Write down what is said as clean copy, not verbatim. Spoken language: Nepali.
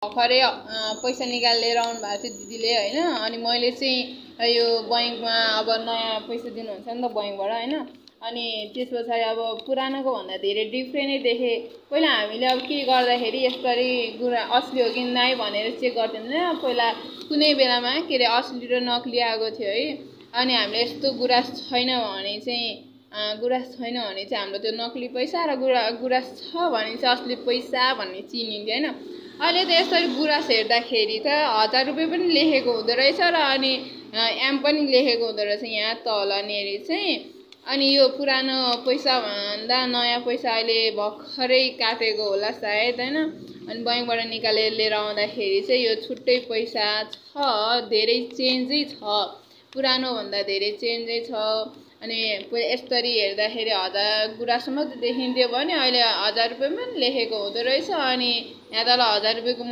भर्खरै पैसा निकालेर आउनु भएको थियो दिदीले होइन। अनि मैले चाहिँ यो बैङ्कमा अब नयाँ पैसा दिनुहुन्छ नि त बैङ्कबाट होइन। अनि त्यस पछाडि अब पुरानोको भन्दा धेरै डिफ्रेन्टै देखेँ। पहिला हामीले अब के गर्दाखेरि यसरी असली हो कि नाइ भनेर चेक गर्थ्यौँ। पहिला कुनै बेलामा के अरे असली र नक्ली आएको थियो है। अनि हामीले यस्तो गुराँस छैन भने चाहिँ हाम्रो त्यो नक्ली पैसा र गुराँस छ भने चाहिँ असली पैसा भन्ने चिनिन्थ्यो होइन। अहिले त यसरी गुराँस हेर्दाखेरि त 1000 रुपियाँ पनि लेखेको हुँदो रहेछ र अनि एम पनि लेखेको हुँदो रहेछ यहाँ तलनेरि चाहिँ। अनि यो पुरानो पैसा भन्दा नयाँ पैसा अहिले भर्खरै काटेको होला सायद होइन। अनि बैङ्कबाट निकालेर लिएर आउँदाखेरि चाहिँ यो छुट्टै पैसा छ, धेरै चेन्जै छ, पुरानो भन्दा धेरै चेन्जै छ। अनि यसरी हेर्दाखेरि 1000 गुराँसम्म देखिन्थ्यो भने अहिले 1000 रुपियाँ पनि लेखेको हुँदो रहेछ। अनि यहाँ तल 1000 रुपियाँको